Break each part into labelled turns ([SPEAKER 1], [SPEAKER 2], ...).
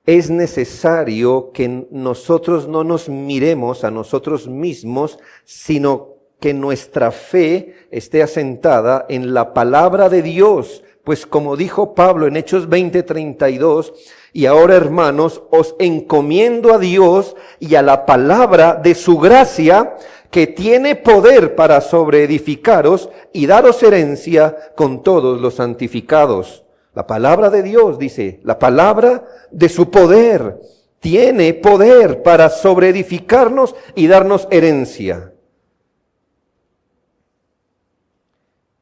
[SPEAKER 1] es necesario que nosotros no nos miremos a nosotros mismos, sino que nuestra fe esté asentada en la palabra de Dios. Pues como dijo Pablo en Hechos 20:32, y ahora, hermanos, os encomiendo a Dios y a la palabra de su gracia, que tiene poder para sobreedificaros y daros herencia con todos los santificados. La palabra de Dios, dice, la palabra de su poder, tiene poder para sobreedificarnos y darnos herencia.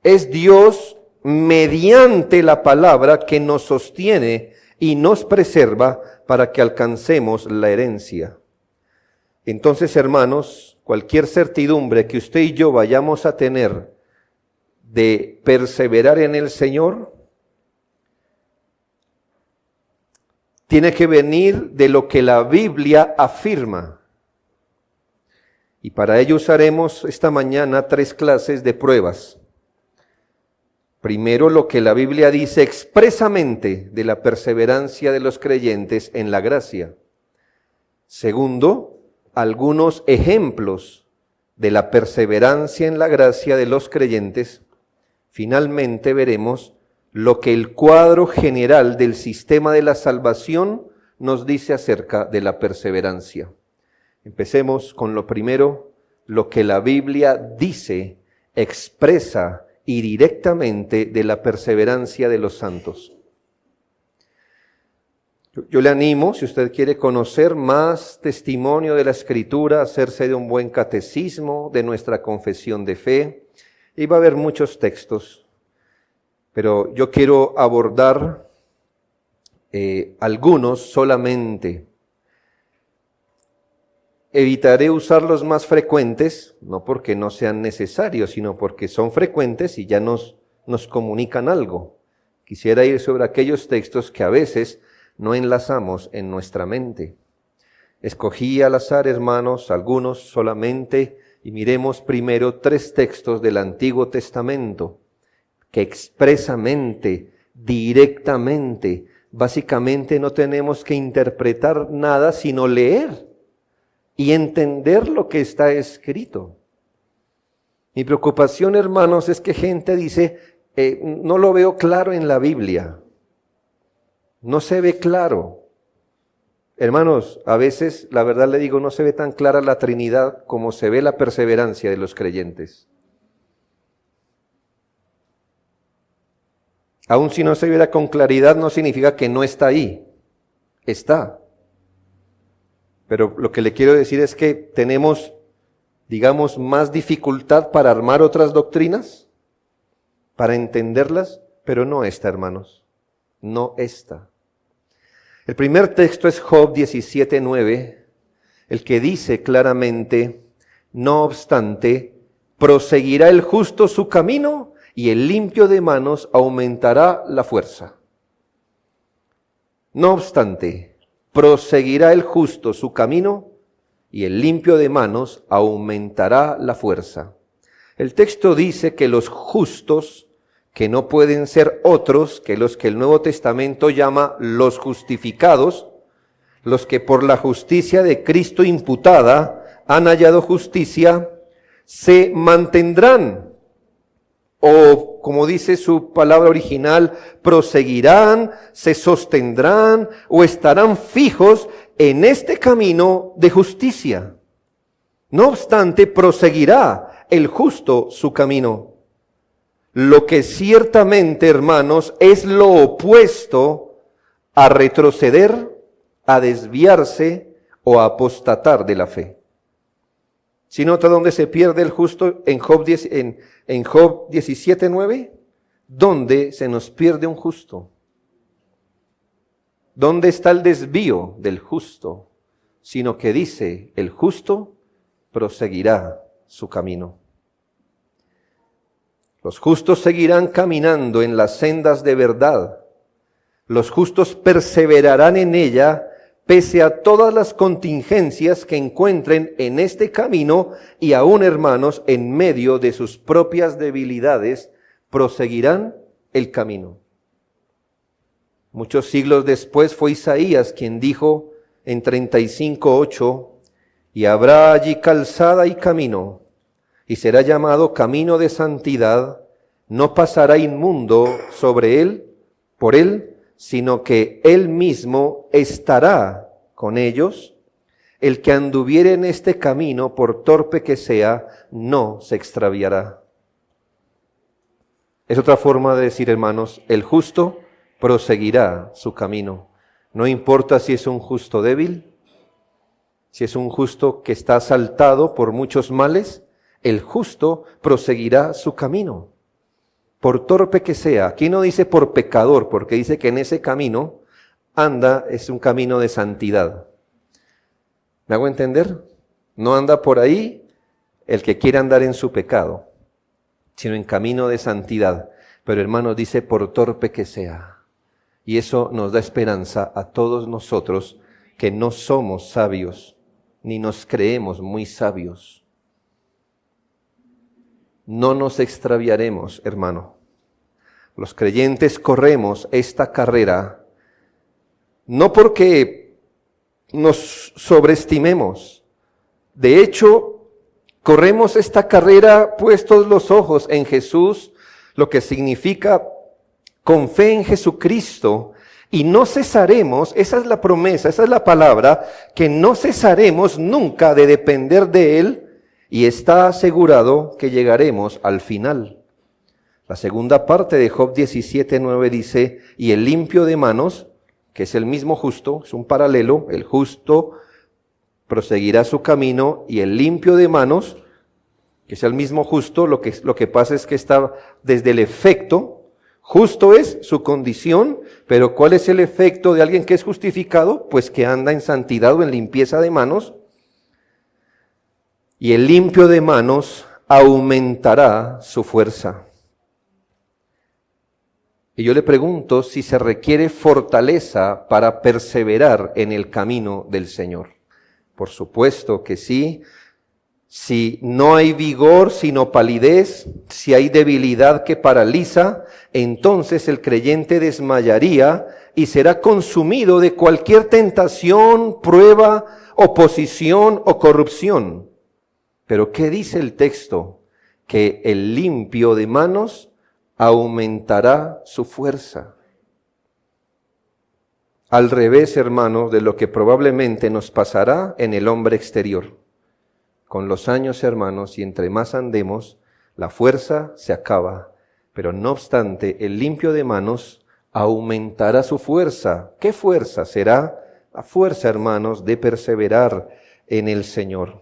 [SPEAKER 1] Es Dios mediante la palabra que nos sostiene y nos preserva para que alcancemos la herencia. Entonces, hermanos, cualquier certidumbre que usted y yo vayamos a tener de perseverar en el Señor, tiene que venir de lo que la Biblia afirma. Y para ello usaremos esta mañana 3 clases de pruebas. Primero, lo que la Biblia dice expresamente de la perseverancia de los creyentes en la gracia. Segundo, algunos ejemplos de la perseverancia en la gracia de los creyentes. Finalmente, veremos lo que el cuadro general del sistema de la salvación nos dice acerca de la perseverancia. Empecemos con lo primero, lo que la Biblia dice, expresa y directamente de la perseverancia de los santos. Yo le animo, si usted quiere conocer más testimonio de la Escritura, hacerse de un buen catecismo, de nuestra confesión de fe, y va a haber muchos textos, pero yo quiero abordar algunos solamente. Evitaré usar los más frecuentes, no porque no sean necesarios, sino porque son frecuentes y ya nos comunican algo. Quisiera ir sobre aquellos textos que a veces no enlazamos en nuestra mente. Escogí al azar, hermanos, algunos solamente, y miremos primero 3 textos del Antiguo Testamento que expresamente, directamente, básicamente no tenemos que interpretar nada sino leer y entender lo que está escrito. Mi preocupación, hermanos, es que gente dice, no lo veo claro en la Biblia. No se ve claro. Hermanos, a veces, la verdad le digo, no se ve tan clara la Trinidad como se ve la perseverancia de los creyentes. Aun si no se viera con claridad, no significa que no está ahí. Está. Pero lo que le quiero decir es que tenemos, digamos, más dificultad para armar otras doctrinas, para entenderlas, pero no esta, hermanos, no esta. El primer texto es Job 17:9, el que dice claramente, no obstante, proseguirá el justo su camino y el limpio de manos aumentará la fuerza. No obstante, proseguirá el justo su camino y el limpio de manos aumentará la fuerza. El texto dice que los justos, que no pueden ser otros que los que el Nuevo Testamento llama los justificados, los que por la justicia de Cristo imputada han hallado justicia, se mantendrán, o como dice su palabra original, proseguirán, se sostendrán o estarán fijos en este camino de justicia. No obstante, proseguirá el justo su camino. Lo que ciertamente, hermanos, es lo opuesto a retroceder, a desviarse o a apostatar de la fe. ¿Sí nota dónde se pierde el justo en Job 17:9? ¿Dónde se nos pierde un justo? ¿Dónde está el desvío del justo? Sino que dice, el justo proseguirá su camino. Los justos seguirán caminando en las sendas de verdad. Los justos perseverarán en ella pese a todas las contingencias que encuentren en este camino y aún, hermanos, en medio de sus propias debilidades, proseguirán el camino. Muchos siglos después fue Isaías quien dijo en 35:8, y habrá allí calzada y camino, y será llamado camino de santidad, no pasará inmundo sobre él, por él, sino que él mismo estará con ellos. El que anduviere en este camino, por torpe que sea, no se extraviará. Es otra forma de decir, hermanos, el justo proseguirá su camino. No importa si es un justo débil, si es un justo que está asaltado por muchos males, el justo proseguirá su camino. Por torpe que sea, aquí no dice por pecador, porque dice que en ese camino anda, es un camino de santidad. ¿Me hago entender? No anda por ahí el que quiere andar en su pecado, sino en camino de santidad. Pero hermanos, dice por torpe que sea. Y eso nos da esperanza a todos nosotros que no somos sabios, ni nos creemos muy sabios. No nos extraviaremos, hermano. Los creyentes corremos esta carrera no porque nos sobreestimemos. De hecho, corremos esta carrera puestos los ojos en Jesús, lo que significa con fe en Jesucristo, y no cesaremos, esa es la promesa, esa es la palabra, que no cesaremos nunca de depender de Él, y está asegurado que llegaremos al final. La segunda parte de Job 17:9 dice, y el limpio de manos, que es el mismo justo, es un paralelo, el justo proseguirá su camino, y el limpio de manos, que es el mismo justo, lo que pasa es que está desde el efecto. Justo es su condición, pero ¿cuál es el efecto de alguien que es justificado? Pues que anda en santidad o en limpieza de manos. Y el limpio de manos aumentará su fuerza. Y yo le pregunto si se requiere fortaleza para perseverar en el camino del Señor. Por supuesto que sí. Si no hay vigor, sino palidez, si hay debilidad que paraliza, entonces el creyente desmayaría y será consumido de cualquier tentación, prueba, oposición o corrupción. Pero ¿qué dice el texto? Que el limpio de manos aumentará su fuerza. Al revés, hermanos, de lo que probablemente nos pasará en el hombre exterior. Con los años, hermanos, y entre más andemos, la fuerza se acaba. Pero no obstante, el limpio de manos aumentará su fuerza. ¿Qué fuerza será? La fuerza, hermanos, de perseverar en el Señor.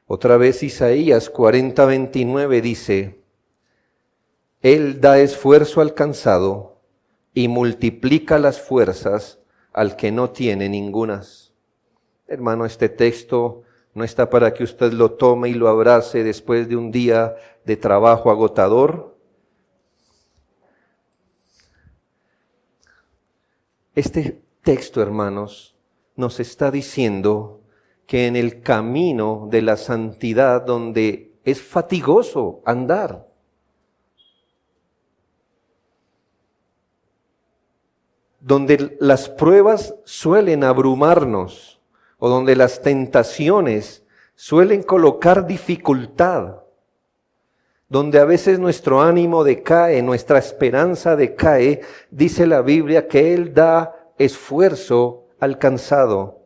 [SPEAKER 1] Otra vez Isaías 40:29 dice, Él da esfuerzo al cansado y multiplica las fuerzas al que no tiene ningunas. Hermano, este texto no está para que usted lo tome y lo abrace después de un día de trabajo agotador. Este texto, hermanos, nos está diciendo que en el camino de la santidad, donde es fatigoso andar, donde las pruebas suelen abrumarnos, o donde las tentaciones suelen colocar dificultad, donde a veces nuestro ánimo decae, nuestra esperanza decae, dice la Biblia que Él da esfuerzo al cansado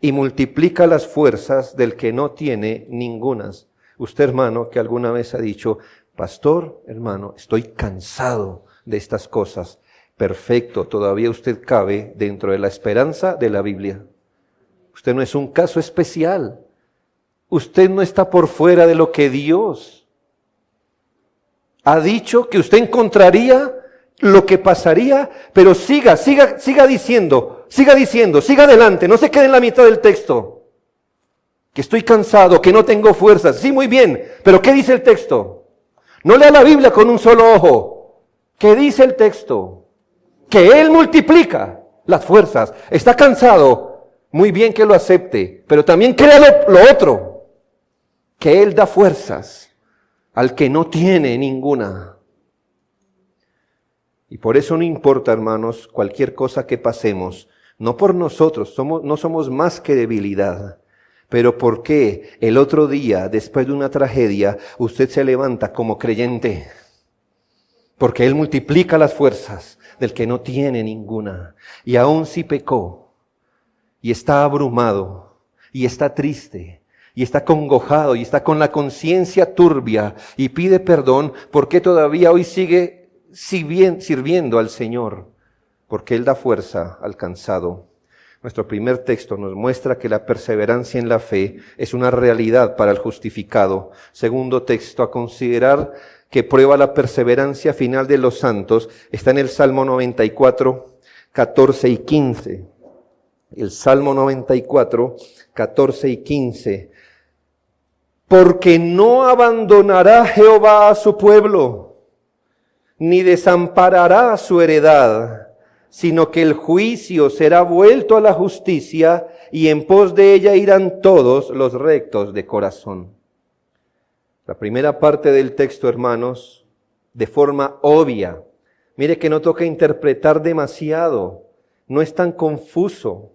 [SPEAKER 1] y multiplica las fuerzas del que no tiene ningunas. Usted, hermano, que alguna vez ha dicho, pastor, hermano, estoy cansado de estas cosas. Perfecto, todavía usted cabe dentro de la esperanza de la Biblia. Usted no es un caso especial. Usted no está por fuera de lo que Dios ha dicho que usted encontraría, lo que pasaría, pero siga diciendo, siga adelante, no se quede en la mitad del texto. Que estoy cansado, que no tengo fuerzas. Sí, muy bien, pero ¿qué dice el texto? No lea la Biblia con un solo ojo. ¿Qué dice el texto? Que Él multiplica las fuerzas. Está cansado. Muy bien que lo acepte, pero también crea lo otro, que Él da fuerzas al que no tiene ninguna. Y por eso no importa, hermanos, cualquier cosa que pasemos, no por nosotros, no somos más que debilidad. Pero ¿por qué el otro día, después de una tragedia, usted se levanta como creyente? Porque Él multiplica las fuerzas del que no tiene ninguna. Y aun si pecó, y está abrumado, y está triste, y está congojado, y está con la conciencia turbia, y pide perdón, ¿por qué todavía hoy sigue sirviendo al Señor? Porque Él da fuerza al cansado. Nuestro primer texto nos muestra que la perseverancia en la fe es una realidad para el justificado. Segundo texto a considerar que prueba la perseverancia final de los santos está en el Salmo 94, 14 y 15. El Salmo 94, 14 y 15. Porque no abandonará Jehová a su pueblo, ni desamparará a su heredad, sino que el juicio será vuelto a la justicia, y en pos de ella irán todos los rectos de corazón. La primera parte del texto, hermanos, de forma obvia. Mire que no toca interpretar demasiado, no es tan confuso.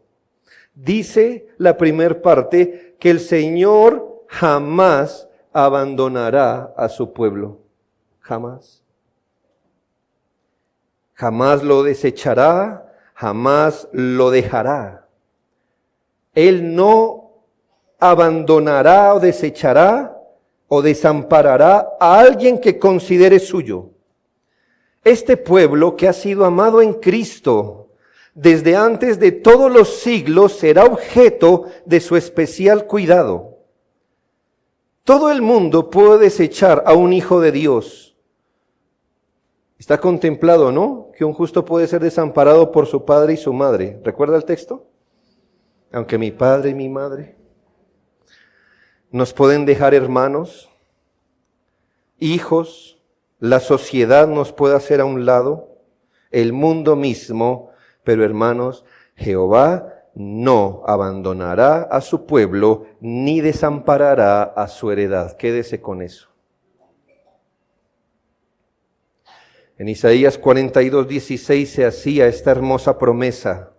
[SPEAKER 1] Dice la primera parte que el Señor jamás abandonará a su pueblo. Jamás. Jamás lo desechará, jamás lo dejará. Él no abandonará o desechará o desamparará a alguien que considere suyo. Este pueblo que ha sido amado en Cristo desde antes de todos los siglos será objeto de su especial cuidado. Todo el mundo puede desechar a un hijo de Dios. Está contemplado, ¿no?, que un justo puede ser desamparado por su padre y su madre. ¿Recuerda el texto? Aunque mi padre y mi madre. Nos pueden dejar hermanos, hijos, la sociedad nos puede hacer a un lado, el mundo mismo, pero hermanos, Jehová no abandonará a su pueblo, ni desamparará a su heredad. Quédese con eso. En Isaías 42:16 se hacía esta hermosa promesa.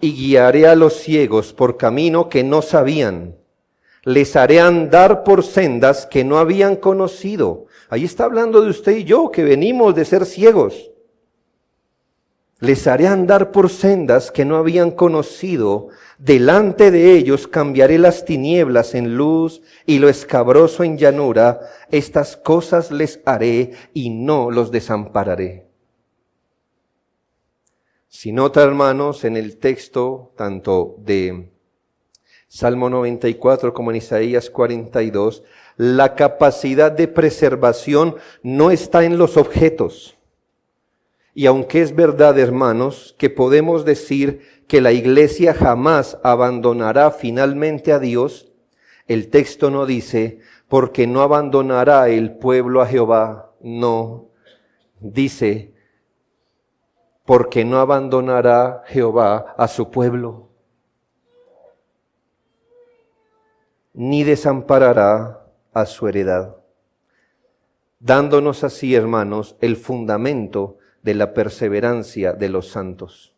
[SPEAKER 1] Y guiaré a los ciegos por camino que no sabían. Les haré andar por sendas que no habían conocido. Ahí está hablando de usted y yo, que venimos de ser ciegos. Les haré andar por sendas que no habían conocido. Delante de ellos cambiaré las tinieblas en luz y lo escabroso en llanura. Estas cosas les haré y no los desampararé. Si nota, hermanos, en el texto tanto de Salmo 94 como en Isaías 42, la capacidad de preservación no está en los objetos. Y aunque es verdad, hermanos, que podemos decir que la iglesia jamás abandonará finalmente a Dios, el texto no dice, porque no abandonará el pueblo a Jehová. No, dice, porque no abandonará Jehová a su pueblo, ni desamparará a su heredad, dándonos así, hermanos, el fundamento de la perseverancia de los santos.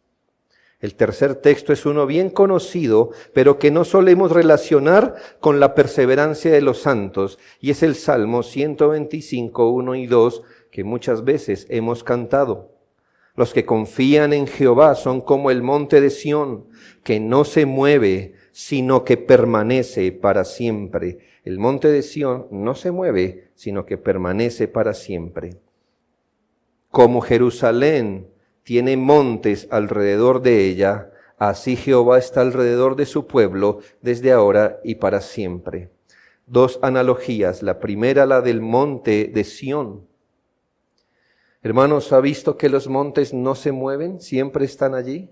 [SPEAKER 1] El tercer texto es uno bien conocido, pero que no solemos relacionar con la perseverancia de los santos, y es el Salmo 125, 1 y 2, que muchas veces hemos cantado. Los que confían en Jehová son como el monte de Sión, que no se mueve, sino que permanece para siempre. El monte de Sión no se mueve, sino que permanece para siempre. Como Jerusalén tiene montes alrededor de ella, así Jehová está alrededor de su pueblo desde ahora y para siempre. Dos analogías. La primera, la del monte de Sión. Hermanos, ¿ha visto que los montes no se mueven? Siempre están allí.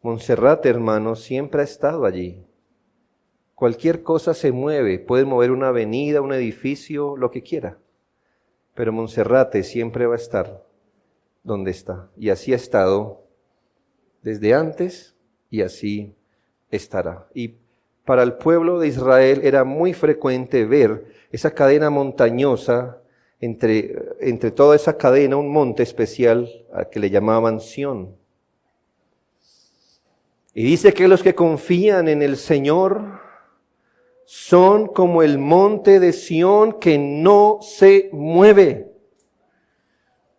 [SPEAKER 1] Monserrate, hermanos, siempre ha estado allí. Cualquier cosa se mueve, puede mover una avenida, un edificio, lo que quiera. Pero Monserrate siempre va a estar donde está. Y así ha estado desde antes y así estará. Y para el pueblo de Israel era muy frecuente ver esa cadena montañosa entre toda esa cadena un monte especial al que le llamaban Sión. Y dice que los que confían en el Señor son como el monte de Sión que no se mueve.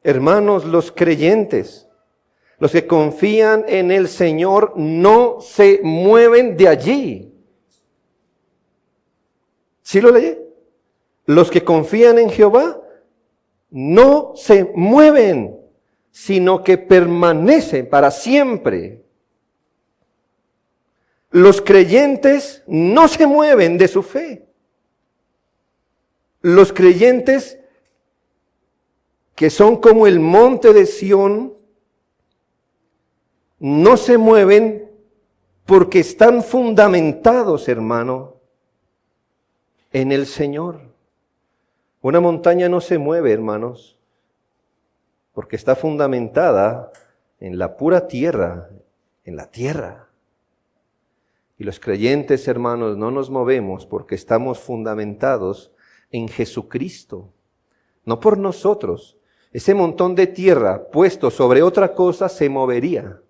[SPEAKER 1] Hermanos, los creyentes, los que confían en el Señor no se mueven de allí. ¿Sí lo leí? Los que confían en Jehová no se mueven, sino que permanecen para siempre. Los creyentes no se mueven de su fe. Los creyentes que son como el monte de Sión no se mueven porque están fundamentados, hermano, en el Señor. Una montaña no se mueve, hermanos, porque está fundamentada en la pura tierra, en la tierra. Y los creyentes, hermanos, no nos movemos porque estamos fundamentados en Jesucristo, no por nosotros. Ese montón de tierra puesto sobre otra cosa se movería,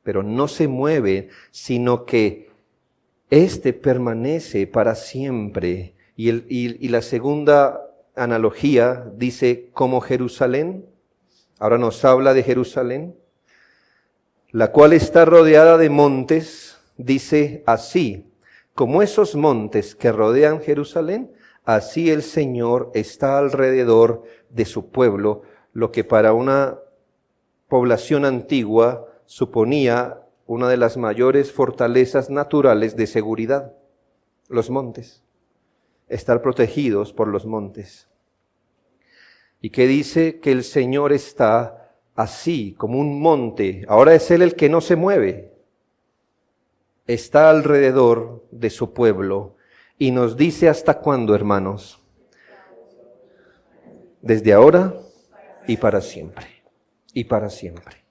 [SPEAKER 1] pero no se mueve, sino que éste permanece para siempre. Y la segunda analogía dice, como Jerusalén, ahora nos habla de Jerusalén, la cual está rodeada de montes. Dice así, como esos montes que rodean Jerusalén, así el Señor está alrededor de su pueblo, lo que para una población antigua suponía una de las mayores fortalezas naturales de seguridad, los montes, estar protegidos por los montes. Y que dice que el Señor está así, como un monte, ahora es Él el que no se mueve, está alrededor de su pueblo y nos dice hasta cuándo, hermanos, desde ahora y para siempre, y para siempre.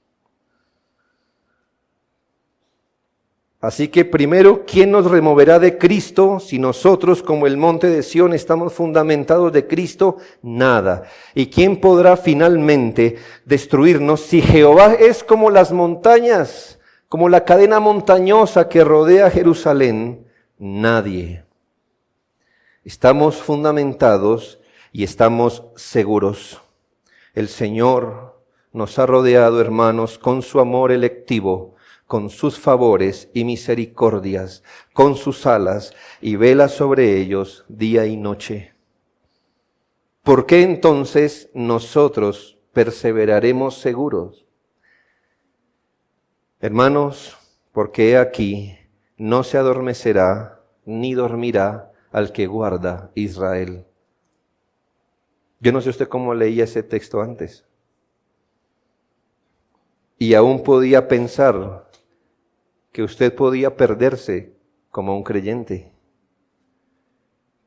[SPEAKER 1] Así que primero, ¿quién nos removerá de Cristo si nosotros como el monte de Sión estamos fundamentados de Cristo? Nada. ¿Y quién podrá finalmente destruirnos si Jehová es como las montañas, como la cadena montañosa que rodea Jerusalén? Nadie. Estamos fundamentados y estamos seguros. El Señor nos ha rodeado, hermanos, con su amor electivo, con sus favores y misericordias, con sus alas, y vela sobre ellos día y noche. ¿Por qué entonces nosotros perseveraremos seguros? Hermanos, porque he aquí, no se adormecerá ni dormirá al que guarda Israel. Yo no sé usted cómo leía ese texto antes. Y aún podía pensar que usted podía perderse como un creyente.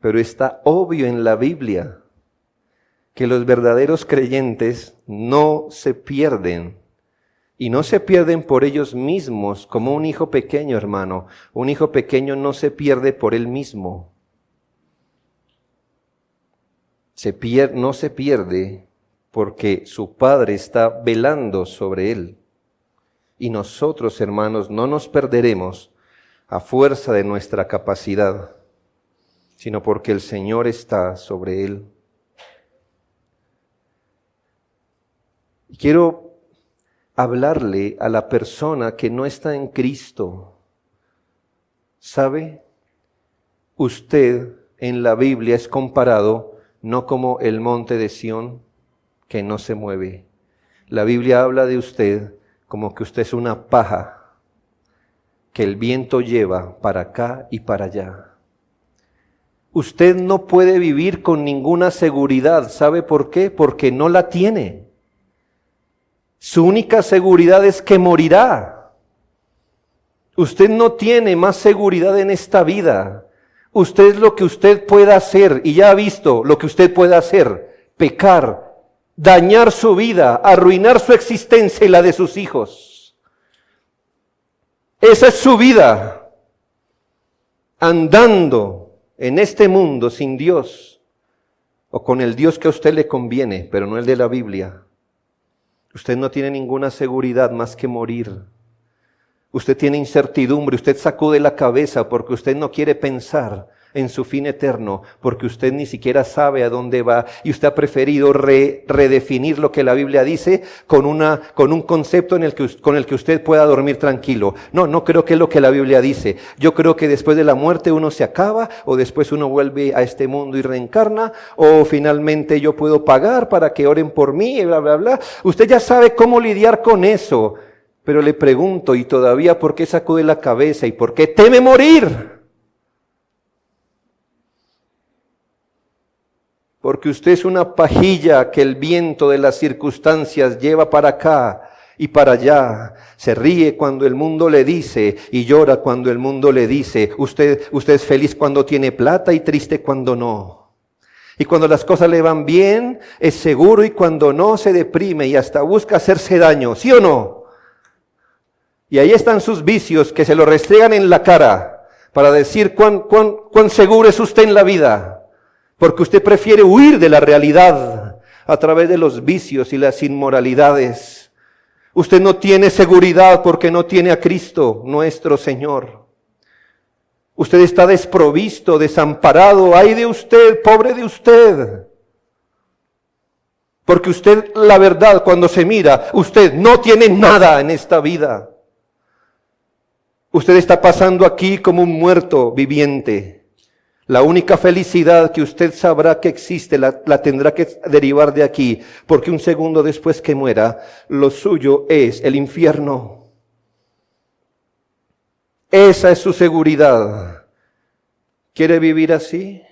[SPEAKER 1] Pero está obvio en la Biblia que los verdaderos creyentes no se pierden. Y no se pierden por ellos mismos, como un hijo pequeño, hermano. Un hijo pequeño no se pierde por él mismo. No se pierde porque su Padre está velando sobre él. Y nosotros, hermanos, no nos perderemos a fuerza de nuestra capacidad, sino porque el Señor está sobre él. Y quiero hablarle a la persona que no está en Cristo. ¿Sabe? Usted en la Biblia es comparado no como el monte de Sión que no se mueve. La Biblia habla de usted como que usted es una paja que el viento lleva para acá y para allá. Usted no puede vivir con ninguna seguridad. ¿Sabe por qué? Porque no la tiene. Su única seguridad es que morirá. Usted no tiene más seguridad en esta vida. Usted es lo que usted pueda hacer, y ya ha visto lo que usted puede hacer: pecar, dañar su vida, arruinar su existencia y la de sus hijos. Esa es su vida, andando en este mundo sin Dios, o con el Dios que a usted le conviene, pero no el de la Biblia, usted no tiene ninguna seguridad más que morir. Usted tiene incertidumbre, usted sacude la cabeza porque usted no quiere pensar en su fin eterno, porque usted ni siquiera sabe a dónde va y usted ha preferido redefinir lo que la Biblia dice con un concepto con el que usted pueda dormir tranquilo. No creo que es lo que la Biblia dice. Yo creo que después de la muerte uno se acaba, o después uno vuelve a este mundo y reencarna, o finalmente yo puedo pagar para que oren por mí, y bla, bla, bla. Usted ya sabe cómo lidiar con eso, pero le pregunto, ¿y todavía por qué sacude la cabeza y por qué teme morir? Porque usted es una pajilla que el viento de las circunstancias lleva para acá y para allá. Se ríe cuando el mundo le dice y llora cuando el mundo le dice. Usted es feliz cuando tiene plata y triste cuando no. Y cuando las cosas le van bien, es seguro, y cuando no, se deprime y hasta busca hacerse daño. ¿Sí o no? Y ahí están sus vicios que se lo restregan en la cara para decir cuán seguro es usted en la vida. Porque usted prefiere huir de la realidad a través de los vicios y las inmoralidades. Usted no tiene seguridad porque no tiene a Cristo, nuestro Señor. Usted está desprovisto, desamparado. ¡Ay de usted, pobre de usted! Porque usted, la verdad, cuando se mira, usted no tiene nada en esta vida. Usted está pasando aquí como un muerto viviente. La única felicidad que usted sabrá que existe la tendrá que derivar de aquí, porque un segundo después que muera, lo suyo es el infierno. Esa es su seguridad. ¿Quiere vivir así?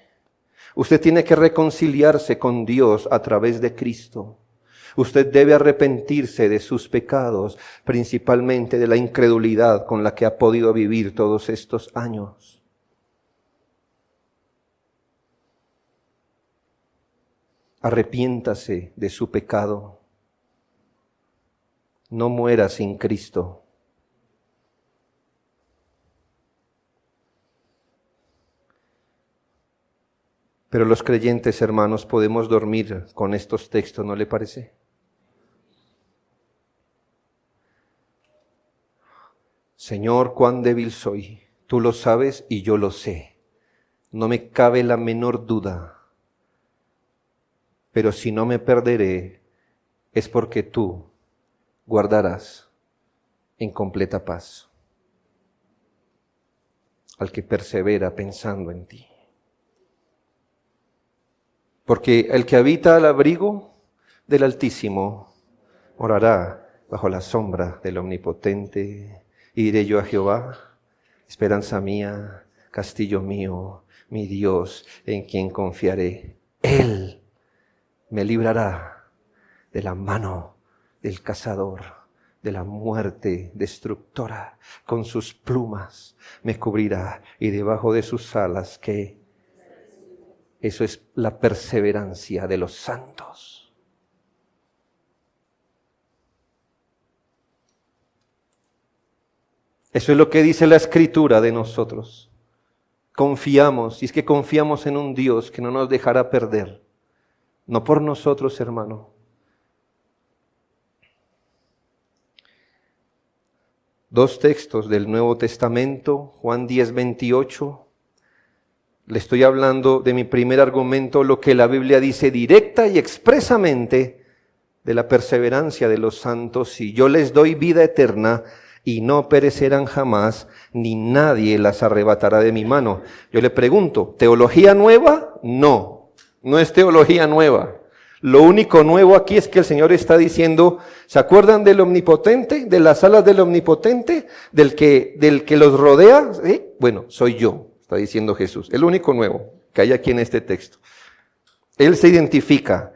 [SPEAKER 1] Usted tiene que reconciliarse con Dios a través de Cristo. Usted debe arrepentirse de sus pecados, principalmente de la incredulidad con la que ha podido vivir todos estos años. Arrepiéntase de su pecado. No muera sin Cristo. Pero los creyentes, hermanos, podemos dormir con estos textos, ¿no le parece? Señor, cuán débil soy. Tú lo sabes y yo lo sé. No me cabe la menor duda. Pero si no me perderé, es porque tú guardarás en completa paz al que persevera pensando en ti. Porque el que habita al abrigo del Altísimo morará bajo la sombra del Omnipotente. Y diré yo a Jehová, esperanza mía, castillo mío, mi Dios, en quien confiaré. Él me librará de la mano del cazador, de la muerte destructora. Con sus plumas me cubrirá y debajo de sus alas, ¿qué? Eso es la perseverancia de los santos. Eso es lo que dice la Escritura de nosotros. Confiamos, y es que confiamos en un Dios que no nos dejará perder. No por nosotros, hermano. Dos textos del Nuevo Testamento, Juan 10:28. Le estoy hablando de mi primer argumento, lo que la Biblia dice directa y expresamente de la perseverancia de los santos. Y yo les doy vida eterna y no perecerán jamás, ni nadie las arrebatará de mi mano. Yo le pregunto, ¿teología nueva? No es teología nueva. Lo único nuevo aquí es que el Señor está diciendo, ¿se acuerdan del Omnipotente? ¿De las alas del Omnipotente? ¿Del que los rodea? ¿Sí? Bueno, soy yo, está diciendo Jesús. El único nuevo que hay aquí en este texto. Él se identifica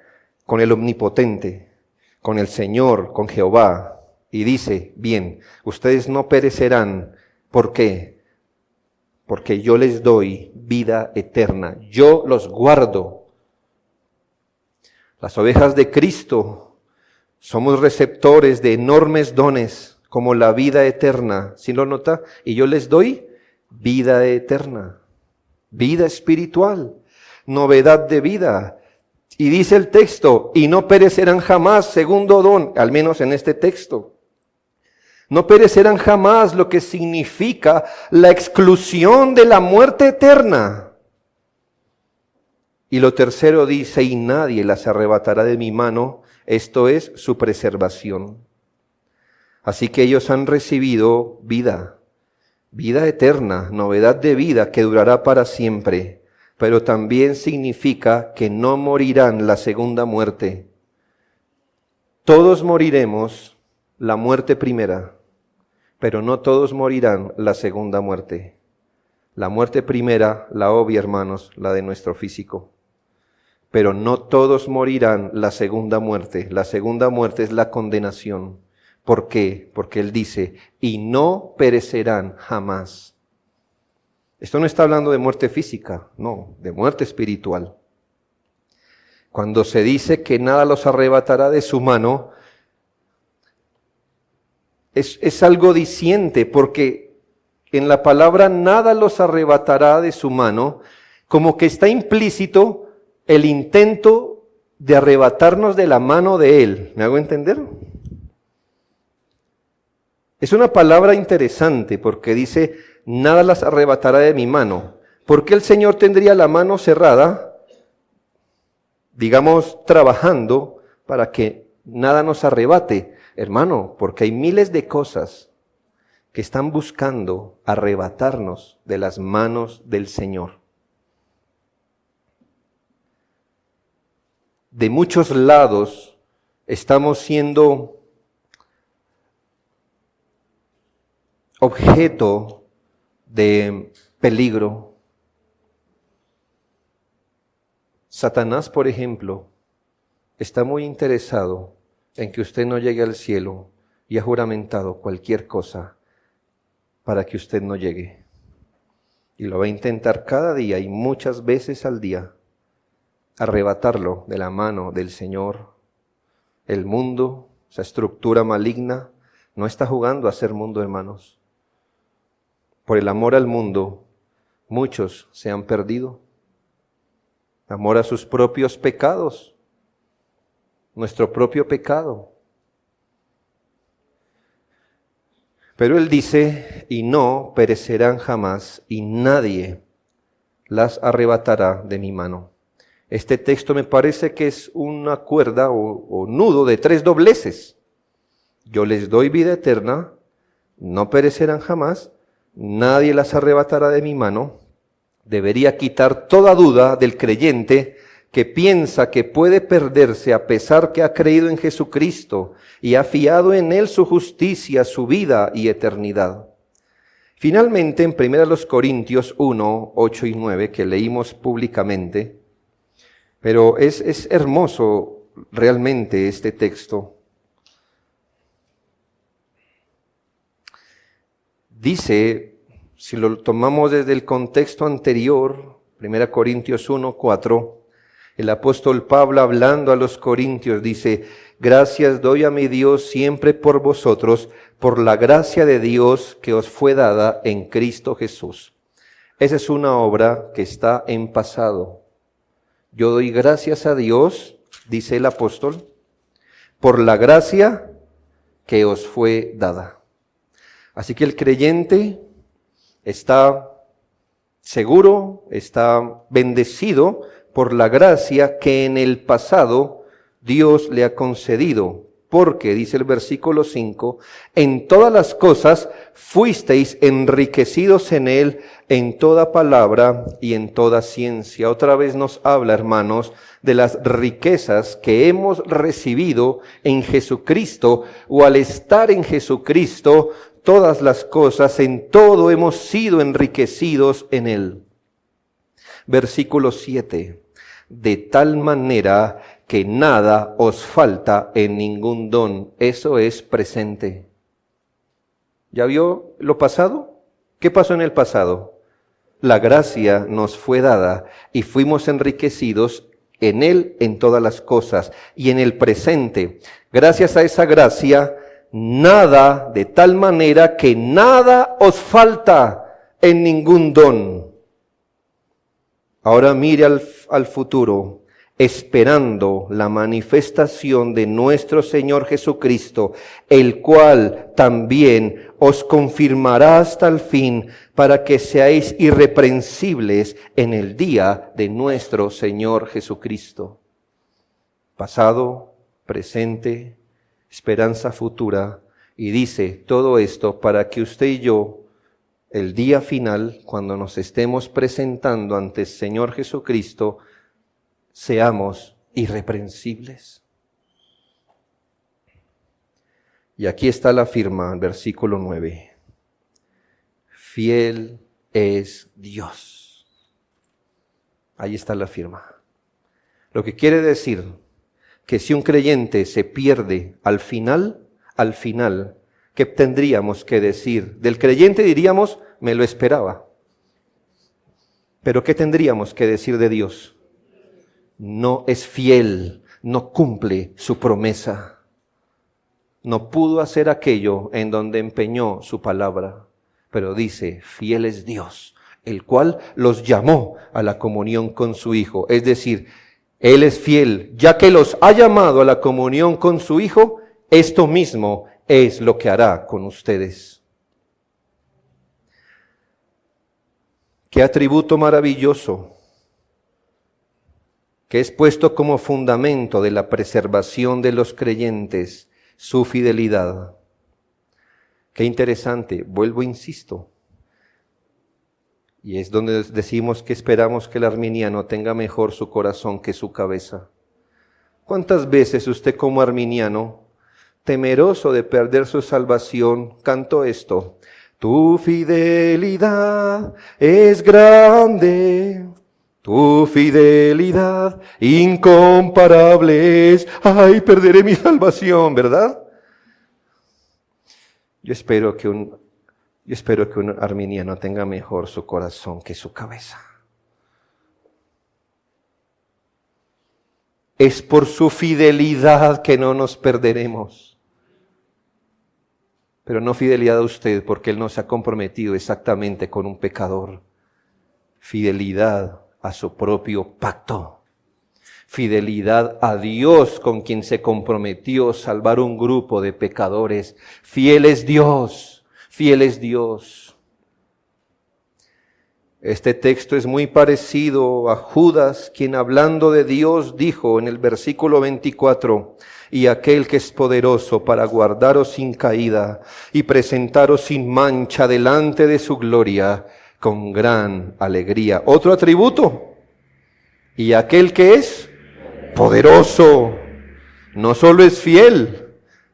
[SPEAKER 1] con el Omnipotente, con el Señor, con Jehová, y dice, bien, ustedes no perecerán. ¿Por qué? Porque yo les doy vida eterna. Yo los guardo. Las ovejas de Cristo somos receptores de enormes dones como la vida eterna. ¿Sí lo nota? Y yo les doy vida eterna, vida espiritual, novedad de vida. Y dice el texto, y no perecerán jamás, segundo don, al menos en este texto. No perecerán jamás, lo que significa la exclusión de la muerte eterna. Y lo tercero dice, y nadie las arrebatará de mi mano, esto es su preservación. Así que ellos han recibido vida, vida eterna, novedad de vida que durará para siempre, pero también significa que no morirán la segunda muerte. Todos moriremos la muerte primera, pero no todos morirán la segunda muerte. La muerte primera, la obvia, hermanos, la de nuestro físico. Pero no todos morirán la segunda muerte. La segunda muerte es la condenación. ¿Por qué? Porque Él dice, y no perecerán jamás. Esto no está hablando de muerte física, no, de muerte espiritual. Cuando se dice que nada los arrebatará de su mano, es algo diciente, porque en la palabra nada los arrebatará de su mano, como que está implícito el intento de arrebatarnos de la mano de Él. ¿Me hago entender? Es una palabra interesante porque dice, nada las arrebatará de mi mano. ¿Por qué el Señor tendría la mano cerrada, digamos, trabajando para que nada nos arrebate? Hermano, porque hay miles de cosas que están buscando arrebatarnos de las manos del Señor. De muchos lados estamos siendo objeto de peligro. Satanás, por ejemplo, está muy interesado en que usted no llegue al cielo y ha juramentado cualquier cosa para que usted no llegue. Y lo va a intentar cada día y muchas veces al día, arrebatarlo de la mano del Señor. El mundo, esa estructura maligna, no está jugando a ser mundo, hermanos. Por el amor al mundo, muchos se han perdido. Amor a sus propios pecados, nuestro propio pecado. Pero Él dice, y no perecerán jamás, y nadie las arrebatará de mi mano. Este texto me parece que es una cuerda o nudo de 3 dobleces. Yo les doy vida eterna, no perecerán jamás, nadie las arrebatará de mi mano. Debería quitar toda duda del creyente que piensa que puede perderse a pesar que ha creído en Jesucristo y ha fiado en Él su justicia, su vida y eternidad. Finalmente, en 1 Corintios 1, 8 y 9, que leímos públicamente, pero es hermoso realmente este texto. Dice, si lo tomamos desde el contexto anterior, 1 Corintios 1, 4, el apóstol Pablo hablando a los corintios dice, gracias doy a mi Dios siempre por vosotros, por la gracia de Dios que os fue dada en Cristo Jesús. Esa es una obra que está en pasado. Yo doy gracias a Dios, dice el apóstol, por la gracia que os fue dada. Así que el creyente está seguro, está bendecido por la gracia que en el pasado Dios le ha concedido. Porque, dice el versículo 5, en todas las cosas fuisteis enriquecidos en Él, en toda palabra y en toda ciencia. Otra vez nos habla, hermanos, de las riquezas que hemos recibido en Jesucristo, o al estar en Jesucristo, todas las cosas, en todo hemos sido enriquecidos en Él. Versículo 7, de tal manera que nada os falta en ningún don. Eso es presente. ¿Ya vio lo pasado? ¿Qué pasó en el pasado? La gracia nos fue dada y fuimos enriquecidos en Él en todas las cosas. Y en el presente, gracias a esa gracia, nada, de tal manera que nada os falta en ningún don. Ahora mire al futuro. esperando la manifestación de nuestro Señor Jesucristo, el cual también os confirmará hasta el fin, para que seáis irreprensibles en el día de nuestro Señor Jesucristo. Pasado, presente, esperanza futura, y dice todo esto para que usted y yo, el día final, cuando nos estemos presentando ante el Señor Jesucristo, seamos irreprensibles. Y aquí está la firma, versículo 9. Fiel es Dios. Ahí está la firma. Lo que quiere decir que si un creyente se pierde al final, ¿qué tendríamos que decir? Del creyente diríamos, me lo esperaba. Pero ¿qué tendríamos que decir de Dios? No es fiel, no cumple su promesa. No pudo hacer aquello en donde empeñó su palabra. Pero dice, fiel es Dios, el cual los llamó a la comunión con su Hijo. Es decir, Él es fiel, ya que los ha llamado a la comunión con su Hijo, esto mismo es lo que hará con ustedes. Qué atributo maravilloso, que es puesto como fundamento de la preservación de los creyentes, su fidelidad. Qué interesante, vuelvo, insisto, y es donde decimos que esperamos que el arminiano tenga mejor su corazón que su cabeza. ¿Cuántas veces usted como arminiano, temeroso de perder su salvación, cantó esto? Tu fidelidad es grande, tu fidelidad incomparable es. Ay, perderé mi salvación, ¿verdad? Yo espero que un arminiano tenga mejor su corazón que su cabeza. Es por su fidelidad que no nos perderemos. Pero no fidelidad a usted, porque Él no se ha comprometido exactamente con un pecador. Fidelidad a su propio pacto. Fidelidad a Dios, con quien se comprometió salvar un grupo de pecadores. Fiel es Dios, fiel es Dios. Este texto es muy parecido a Judas, quien hablando de Dios dijo en el versículo 24, y aquel que es poderoso para guardaros sin caída y presentaros sin mancha delante de su gloria con gran alegría. Otro atributo, y aquel que es poderoso, no solo es fiel,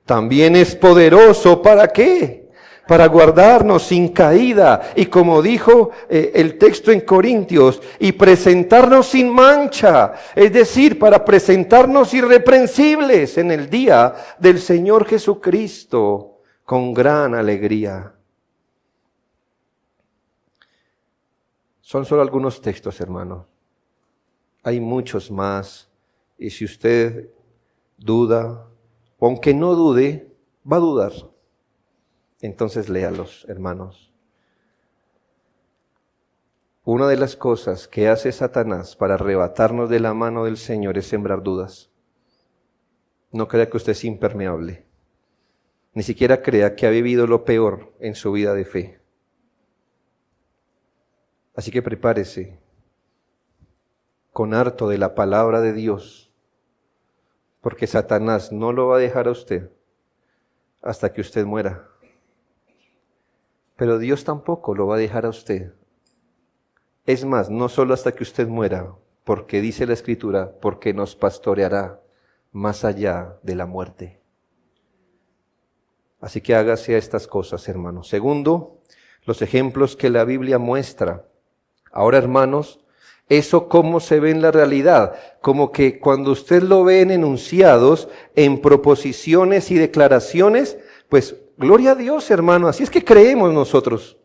[SPEAKER 1] también es poderoso. ¿Para qué? Para guardarnos sin caída, y como dijo el texto en Corintios, y presentarnos sin mancha, es decir, para presentarnos irreprensibles en el día del Señor Jesucristo, con gran alegría. Son solo algunos textos, hermano. Hay muchos más, y si usted duda, aunque no dude, va a dudar. Entonces léalos, hermanos. Una de las cosas que hace Satanás para arrebatarnos de la mano del Señor es sembrar dudas. No crea que usted es impermeable. Ni siquiera crea que ha vivido lo peor en su vida de fe. Así que prepárese con harto de la palabra de Dios, porque Satanás no lo va a dejar a usted hasta que usted muera. Pero Dios tampoco lo va a dejar a usted. Es más, no solo hasta que usted muera, porque dice la Escritura, porque nos pastoreará más allá de la muerte. Así que hágase a estas cosas, hermanos. Segundo, los ejemplos que la Biblia muestra. Ahora, hermanos, eso cómo se ve en la realidad, como que cuando usted lo ve en enunciados, en proposiciones y declaraciones, pues gloria a Dios, hermano, así es que creemos nosotros.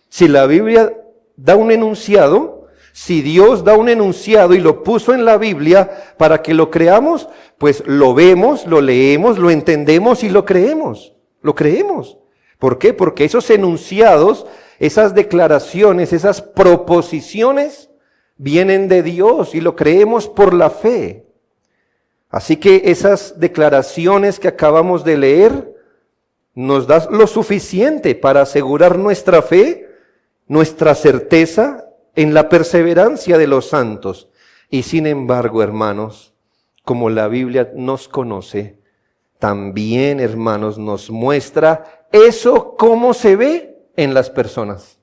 [SPEAKER 1] Si la Biblia da un enunciado, si Dios da un enunciado y lo puso en la Biblia para que lo creamos, pues lo vemos, lo leemos, lo entendemos y lo creemos. Lo creemos. ¿Por qué? Porque esos enunciados, esas declaraciones, esas proposiciones vienen de Dios y lo creemos por la fe. Así que esas declaraciones que acabamos de leer nos da lo suficiente para asegurar nuestra fe, nuestra certeza en la perseverancia de los santos. Y sin embargo, hermanos, como la Biblia nos conoce, también, hermanos, nos muestra eso cómo se ve en las personas.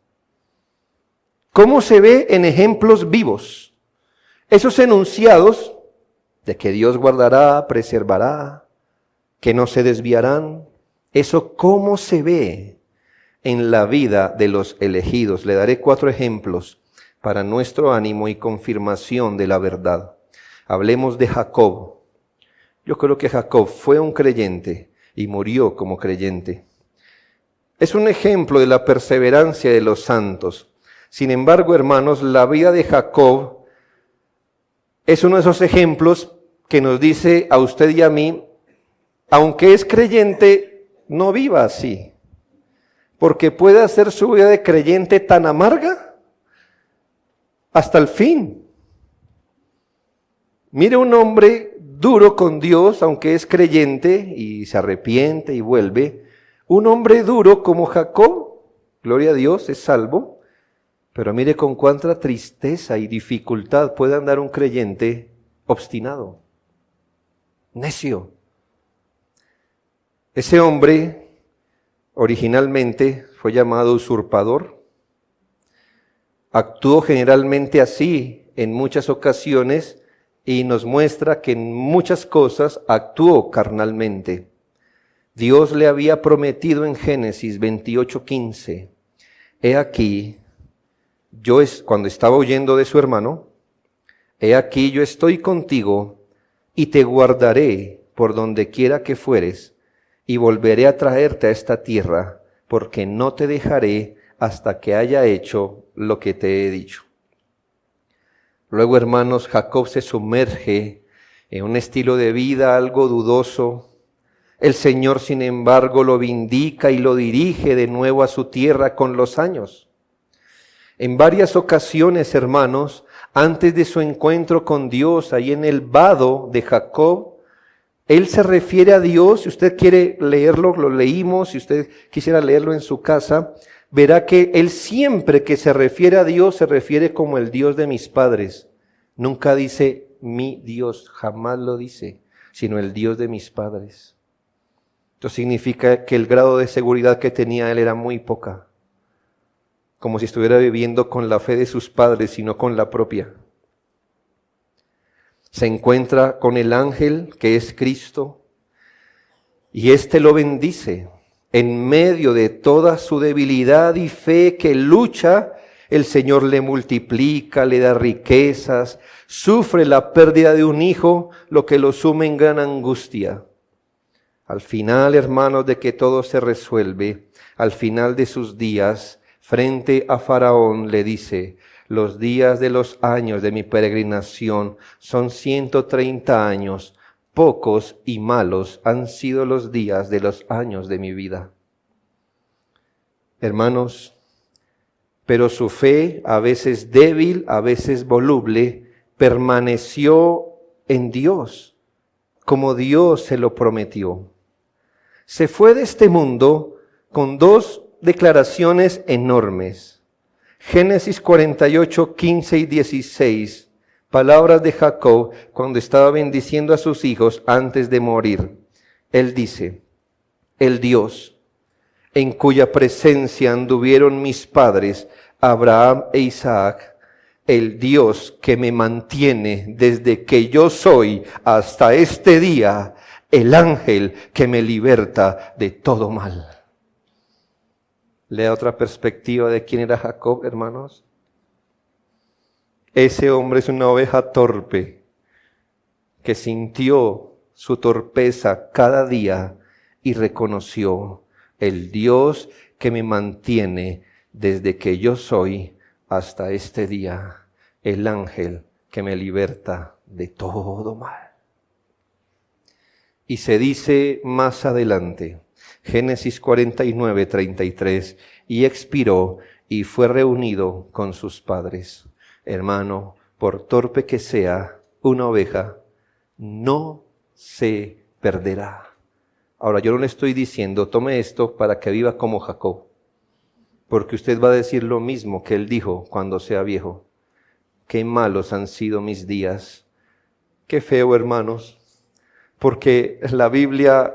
[SPEAKER 1] Cómo se ve en ejemplos vivos. Esos enunciados de que Dios guardará, preservará, que no se desviarán, eso cómo se ve en la vida de los elegidos. Le daré 4 ejemplos para nuestro ánimo y confirmación de la verdad. Hablemos de Jacob. Yo creo que Jacob fue un creyente y murió como creyente. Es un ejemplo de la perseverancia de los santos. Sin embargo, hermanos, la vida de Jacob es uno de esos ejemplos que nos dice a usted y a mí, aunque es creyente, no viva así, porque puede hacer su vida de creyente tan amarga hasta el fin. Mire un hombre duro con Dios, aunque es creyente y se arrepiente y vuelve, un hombre duro como Jacob, gloria a Dios, es salvo, pero mire con cuánta tristeza y dificultad puede andar un creyente obstinado, necio. Ese hombre originalmente fue llamado usurpador. Actuó generalmente así en muchas ocasiones y nos muestra que en muchas cosas actuó carnalmente. Dios le había prometido en Génesis 28:15, he aquí, cuando estaba huyendo de su hermano, he aquí yo estoy contigo y te guardaré por donde quiera que fueres y volveré a traerte a esta tierra, porque no te dejaré hasta que haya hecho lo que te he dicho. Luego, hermanos, Jacob se sumerge en un estilo de vida algo dudoso. El Señor, sin embargo, lo vindica y lo dirige de nuevo a su tierra con los años. En varias ocasiones, hermanos, antes de su encuentro con Dios, ahí en el vado de Jacob, él se refiere a Dios. Si usted quiere leerlo, lo leímos. Si usted quisiera leerlo en su casa, verá que él siempre que se refiere a Dios, se refiere como el Dios de mis padres. Nunca dice mi Dios, jamás lo dice, sino el Dios de mis padres. Esto significa que el grado de seguridad que tenía él era muy poca, como si estuviera viviendo con la fe de sus padres y no con la propia. Se encuentra con el ángel que es Cristo y éste lo bendice. En medio de toda su debilidad y fe que lucha, el Señor le multiplica, le da riquezas, sufre la pérdida de un hijo, lo que lo sume en gran angustia. Al final, hermanos, de que todo se resuelve, al final de sus días, frente a Faraón le dice, los días de los años de mi peregrinación son 130 años, pocos y malos han sido los días de los años de mi vida. Hermanos, pero su fe, a veces débil, a veces voluble, permaneció en Dios, como Dios se lo prometió. Se fue de este mundo con 2 declaraciones enormes. Génesis 48, 15 y 16, palabras de Jacob cuando estaba bendiciendo a sus hijos antes de morir. Él dice, el Dios en cuya presencia anduvieron mis padres, Abraham e Isaac, el Dios que me mantiene desde que yo soy hasta este día, el ángel que me liberta de todo mal. Lea otra perspectiva de quién era Jacob, hermanos. Ese hombre es una oveja torpe que sintió su torpeza cada día y reconoció el Dios que me mantiene desde que yo soy hasta este día, el ángel que me liberta de todo mal. Y se dice más adelante, Génesis 49, 33, y expiró y fue reunido con sus padres. Hermano, por torpe que sea una oveja, no se perderá. Ahora, yo no le estoy diciendo, tome esto para que viva como Jacob, porque usted va a decir lo mismo que él dijo cuando sea viejo. Qué malos han sido mis días. Qué feo, hermanos, porque la Biblia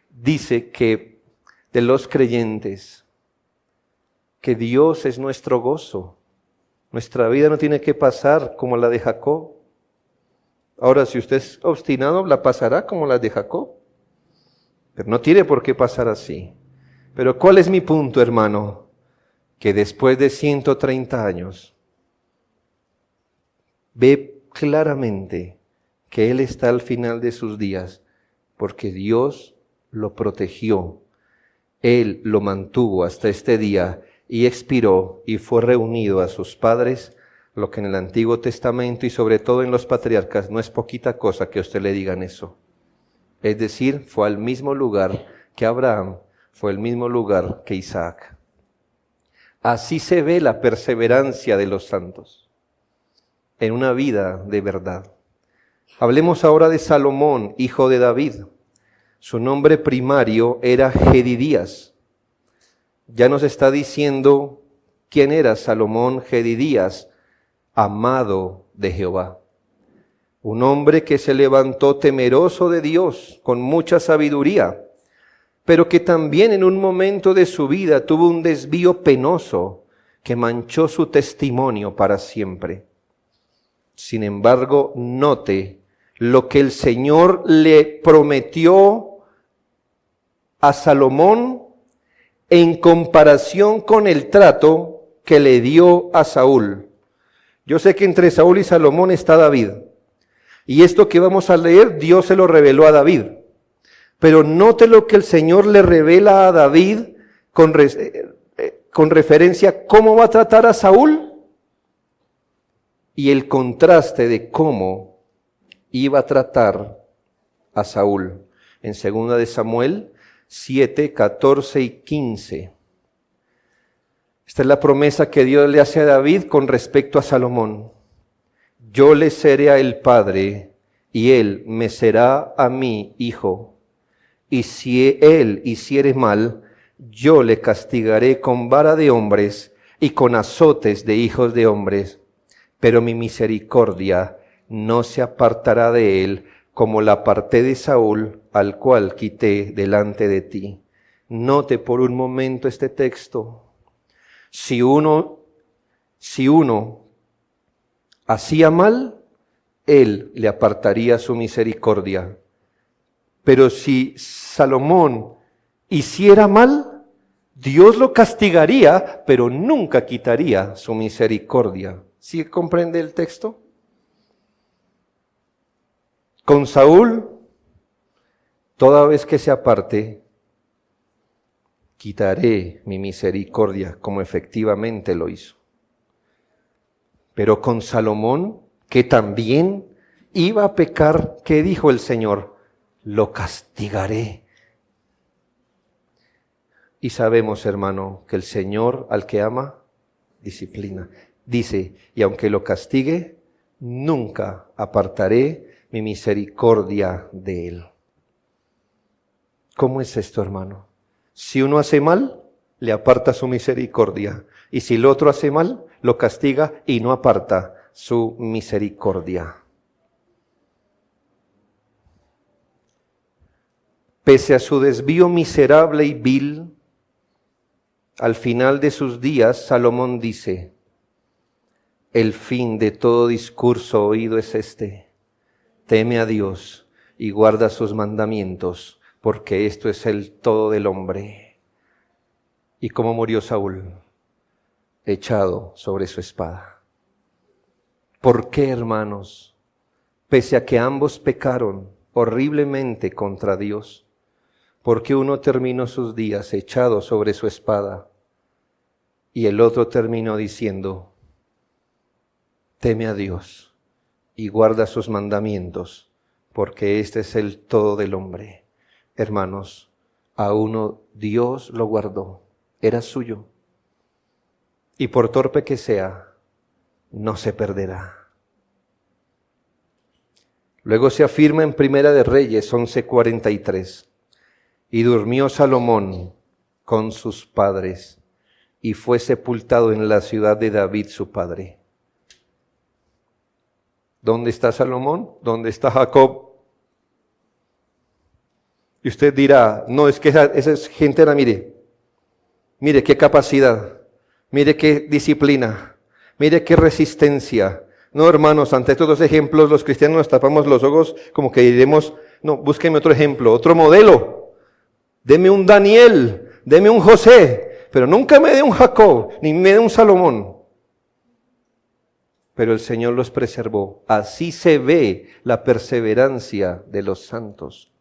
[SPEAKER 1] dice que de los creyentes, que Dios es nuestro gozo. Nuestra vida no tiene que pasar como la de Jacob. Ahora, si usted es obstinado, la pasará como la de Jacob. Pero no tiene por qué pasar así. Pero ¿cuál es mi punto, hermano? Que después de 130 años, ve claramente que él está al final de sus días, porque Dios lo protegió. Él lo mantuvo hasta este día y expiró y fue reunido a sus padres, lo que en el Antiguo Testamento y sobre todo en los patriarcas no es poquita cosa que a usted le digan eso. Es decir, fue al mismo lugar que Abraham, fue el mismo lugar que Isaac. Así se ve la perseverancia de los santos en una vida de verdad. Hablemos ahora de Salomón, hijo de David. Su nombre primario era Jedidías. Ya nos está diciendo quién era Salomón. Jedidías, amado de Jehová. Un hombre que se levantó temeroso de Dios, con mucha sabiduría, pero que también en un momento de su vida tuvo un desvío penoso que manchó su testimonio para siempre. Sin embargo, note lo que el Señor le prometió a Salomón en comparación con el trato que le dio a Saúl. Yo sé que entre Saúl y Salomón está David. Y esto que vamos a leer, Dios se lo reveló a David. Pero note lo que el Señor le revela a David con referencia a cómo va a tratar a Saúl y el contraste de cómo iba a tratar a Saúl. En 2 de Samuel 7, 14 y 15. Esta es la promesa que Dios le hace a David con respecto a Salomón. Yo le seré a él padre, y él me será a mí hijo. Y si él hiciere mal, yo le castigaré con vara de hombres y con azotes de hijos de hombres. Pero mi misericordia no se apartará de él, como la aparté de Saúl, al cual quité delante de ti. Note por un momento este texto. Si uno hacía mal, él le apartaría su misericordia. Pero si Salomón hiciera mal, Dios lo castigaría, pero nunca quitaría su misericordia. ¿Sí comprende el texto? Con Saúl, toda vez que se aparte, quitaré mi misericordia, como efectivamente lo hizo. Pero con Salomón, que también iba a pecar, ¿qué dijo el Señor? Lo castigaré. Y sabemos, hermano, que el Señor al que ama, disciplina. Dice, y aunque lo castigue, nunca apartaré mi misericordia de él. ¿Cómo es esto, hermano? Si uno hace mal, le aparta su misericordia. Y si el otro hace mal, lo castiga y no aparta su misericordia. Pese a su desvío miserable y vil, al final de sus días, Salomón dice, el fin de todo discurso oído es este: teme a Dios y guarda sus mandamientos, porque esto es el todo del hombre. ¿Y cómo murió Saúl? Echado sobre su espada. ¿Por qué, hermanos? Pese a que ambos pecaron horriblemente contra Dios, ¿por qué uno terminó sus días echado sobre su espada y el otro terminó diciendo, teme a Dios y guarda sus mandamientos, porque este es el todo del hombre? Hermanos, a uno Dios lo guardó, era suyo, y por torpe que sea, no se perderá. Luego se afirma en Primera de Reyes 11:43. Y durmió Salomón con sus padres y fue sepultado en la ciudad de David su padre. ¿Dónde está Salomón? ¿Dónde está Jacob? Y usted dirá, no, es que esa gente era, mire qué capacidad, mire qué disciplina, mire qué resistencia. No, hermanos, ante estos dos ejemplos los cristianos nos tapamos los ojos como que diremos, no, búsqueme otro ejemplo, otro modelo. Deme un Daniel, deme un José, pero nunca me dé un Jacob, ni me dé un Salomón. Pero el Señor los preservó. Así se ve la perseverancia de los santos.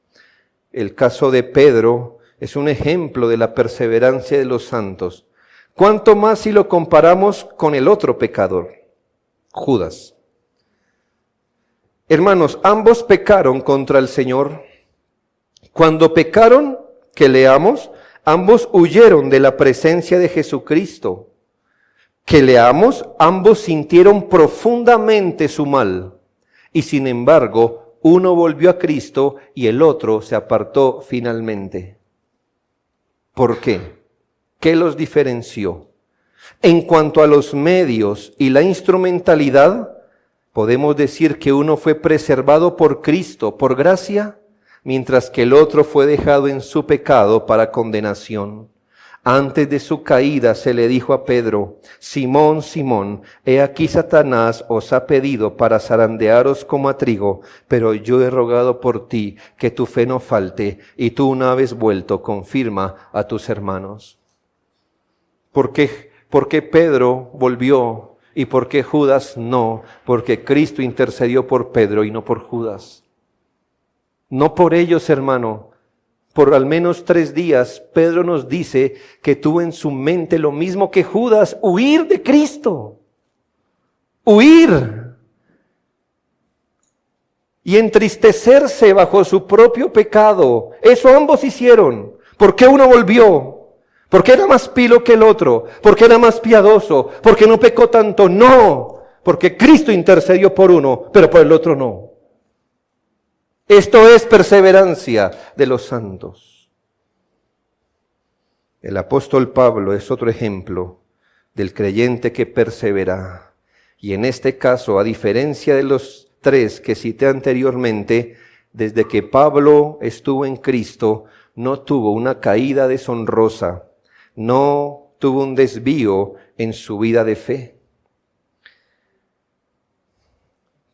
[SPEAKER 1] El caso de Pedro es un ejemplo de la perseverancia de los santos. ¿Cuánto más si lo comparamos con el otro pecador, Judas? Hermanos, ambos pecaron contra el Señor. Cuando pecaron, que leamos, ambos huyeron de la presencia de Jesucristo. Que leamos, ambos sintieron profundamente su mal. Y sin embargo, uno volvió a Cristo y el otro se apartó finalmente. ¿Por qué? ¿Qué los diferenció? En cuanto a los medios y la instrumentalidad, podemos decir que uno fue preservado por Cristo, por gracia, mientras que el otro fue dejado en su pecado para condenación. Antes de su caída se le dijo a Pedro, Simón, Simón, he aquí Satanás os ha pedido para zarandearos como a trigo, pero yo he rogado por ti que tu fe no falte, y tú una vez vuelto confirma a tus hermanos. ¿Por qué Pedro volvió y por qué Judas no? Porque Cristo intercedió por Pedro y no por Judas. No por ellos, hermano. Por al menos 3 días, Pedro nos dice que tuvo en su mente lo mismo que Judas, huir de Cristo. Huir. Y entristecerse bajo su propio pecado. Eso ambos hicieron. ¿Por qué uno volvió? ¿Por qué era más pilo que el otro? ¿Por qué era más piadoso? ¿Por qué no pecó tanto? No. Porque Cristo intercedió por uno, pero por el otro no. Esto es perseverancia de los santos. El apóstol Pablo es otro ejemplo del creyente que persevera. Y en este caso, a diferencia de los 3 que cité anteriormente, desde que Pablo estuvo en Cristo, no tuvo una caída deshonrosa, no tuvo un desvío en su vida de fe.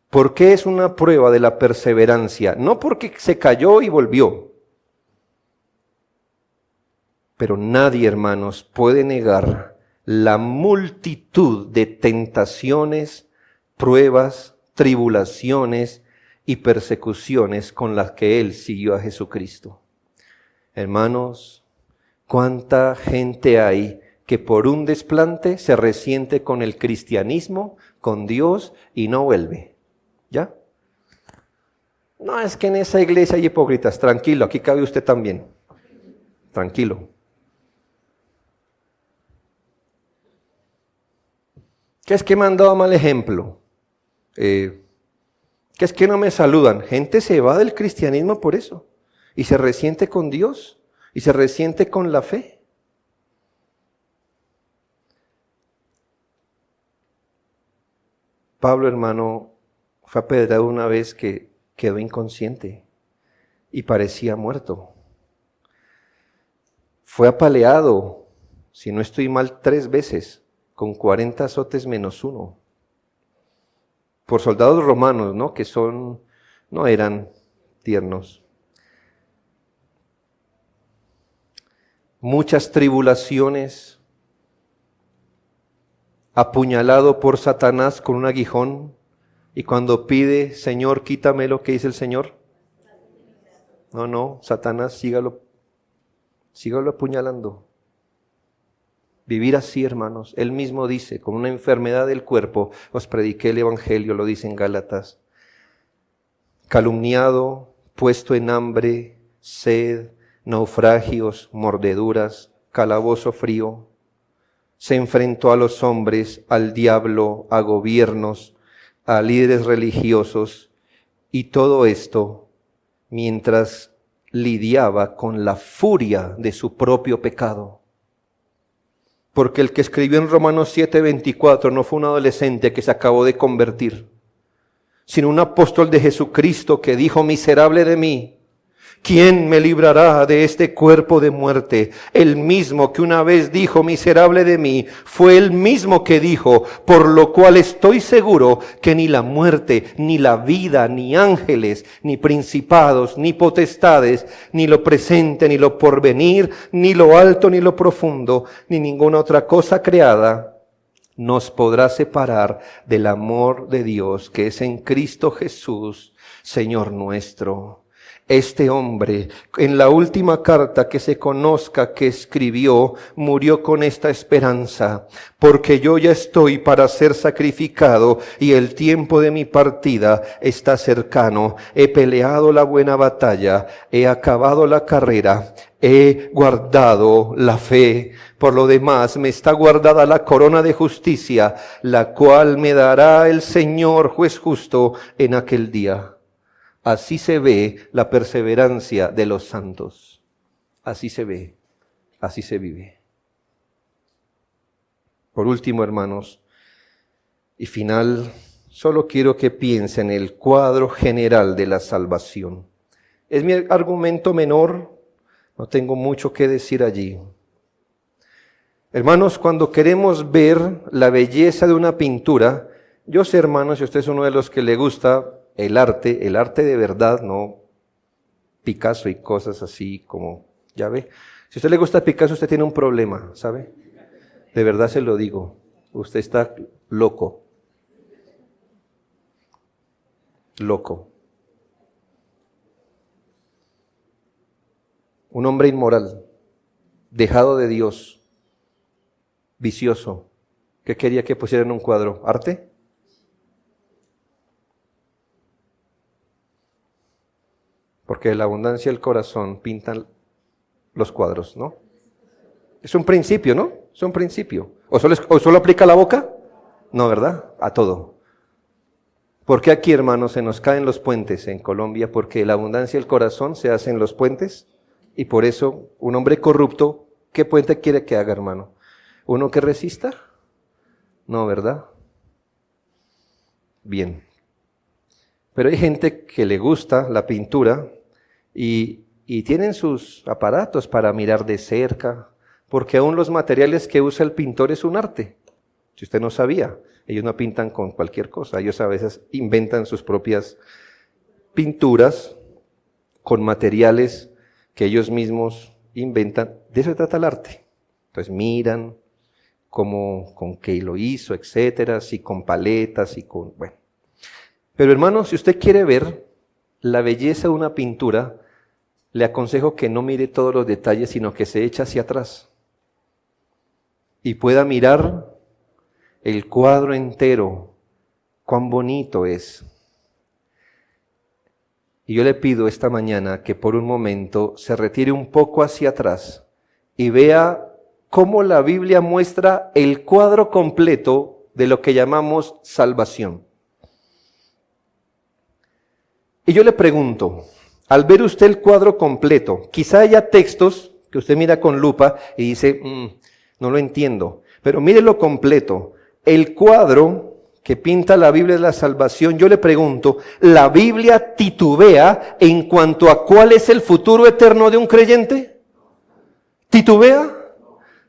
[SPEAKER 1] ¿Por qué es una prueba de la perseverancia? No porque se cayó y volvió. Pero nadie, hermanos, puede negar la multitud de tentaciones, pruebas, tribulaciones y persecuciones con las que él siguió a Jesucristo. Hermanos, ¿cuánta gente hay que por un desplante se resiente con el cristianismo, con Dios y no vuelve? ¿Ya? No, es que en esa iglesia hay hipócritas. Tranquilo, aquí cabe usted también. Tranquilo. ¿Qué es que me han dado mal ejemplo? ¿Qué es que no me saludan? Gente se va del cristianismo por eso. Y se resiente con Dios. Y se resiente con la fe. Pablo, hermano, fue apedreado una vez que quedó inconsciente y parecía muerto. Fue apaleado, si no estoy mal, 3 veces, con 40 azotes menos 1. Por soldados romanos, ¿no? Que no eran tiernos. Muchas tribulaciones, apuñalado por Satanás con un aguijón. Y cuando pide, Señor, quítamelo, ¿qué dice el Señor? No, Satanás, sígalo apuñalando. Vivir así, hermanos. Él mismo dice, con una enfermedad del cuerpo, os prediqué el Evangelio, lo dice en Gálatas. Calumniado, puesto en hambre, sed, naufragios, mordeduras, calabozo frío. Se enfrentó a los hombres, al diablo, a gobiernos, a líderes religiosos Y todo esto mientras lidiaba con la furia de su propio pecado. Porque el que escribió en Romanos 7:24 no fue un adolescente que se acabó de convertir, sino un apóstol de Jesucristo que dijo: miserable de mí, ¿quién me librará de este cuerpo de muerte? El mismo que una vez dijo: miserable de mí, fue el mismo que dijo: por lo cual estoy seguro que ni la muerte, ni la vida, ni ángeles, ni principados, ni potestades, ni lo presente, ni lo porvenir, ni lo alto, ni lo profundo, ni ninguna otra cosa creada nos podrá separar del amor de Dios que es en Cristo Jesús, Señor nuestro. Este hombre, en la última carta que se conozca que escribió, murió con esta esperanza: porque yo ya estoy para ser sacrificado y el tiempo de mi partida está cercano. He peleado la buena batalla, he acabado la carrera, he guardado la fe. Por lo demás, me está guardada la corona de justicia, la cual me dará el Señor juez justo en aquel día. Así se ve la perseverancia de los santos. Así se ve, así se vive. Por último, hermanos, y final, solo quiero que piensen en el cuadro general de la salvación. Es mi argumento menor, no tengo mucho que decir allí. Hermanos, cuando queremos ver la belleza de una pintura, yo sé, hermanos, si usted es uno de los que le gusta el arte de verdad, no Picasso y cosas así como, ya ve. Si a usted le gusta Picasso, usted tiene un problema, ¿sabe? De verdad se lo digo, usted está loco. Loco. Un hombre inmoral, dejado de Dios, vicioso. ¿Qué quería que pusiera en un cuadro? ¿Arte? Porque de la abundancia del corazón pintan los cuadros, ¿no? Es un principio, ¿no? Es un principio. ¿O solo aplica a la boca? No, ¿verdad? A todo. ¿Por qué aquí, hermanos, se nos caen los puentes en Colombia? Porque de la abundancia del corazón se hacen los puentes, y por eso un hombre corrupto, ¿qué puente quiere que haga, hermano? ¿Uno que resista? No, ¿verdad? Bien. Pero hay gente que le gusta la pintura y tienen sus aparatos para mirar de cerca, porque aún los materiales que usa el pintor es un arte. Si usted no sabía, ellos no pintan con cualquier cosa, ellos a veces inventan sus propias pinturas con materiales que ellos mismos inventan. De eso se trata el arte. Entonces miran con qué lo hizo, etcétera, si con paletas y con... bueno. Pero hermano, si usted quiere ver la belleza de una pintura, le aconsejo que no mire todos los detalles, sino que se eche hacia atrás y pueda mirar el cuadro entero, cuán bonito es. Y yo le pido esta mañana que por un momento se retire un poco hacia atrás y vea cómo la Biblia muestra el cuadro completo de lo que llamamos salvación. Y yo le pregunto, al ver usted el cuadro completo, quizá haya textos que usted mira con lupa y dice, no lo entiendo, pero mire lo completo. El cuadro que pinta la Biblia de la salvación, yo le pregunto, ¿la Biblia titubea en cuanto a cuál es el futuro eterno de un creyente? ¿Titubea?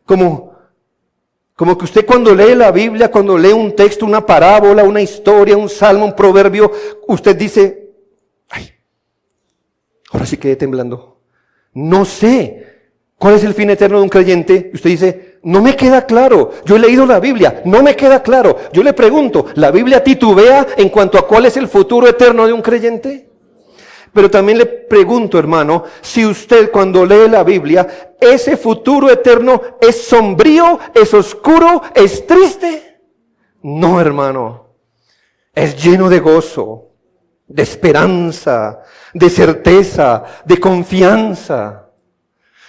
[SPEAKER 1] Como que usted cuando lee la Biblia, cuando lee un texto, una parábola, una historia, un salmo, un proverbio, usted dice, ahora sí quedé temblando. No sé cuál es el fin eterno de un creyente. Usted dice, no me queda claro. Yo he leído la Biblia, no me queda claro. Yo le pregunto, ¿la Biblia titubea en cuanto a cuál es el futuro eterno de un creyente? Pero también le pregunto, hermano, si usted cuando lee la Biblia, ese futuro eterno es sombrío, es oscuro, es triste. No, hermano, es lleno de gozo, de esperanza, de certeza, de confianza.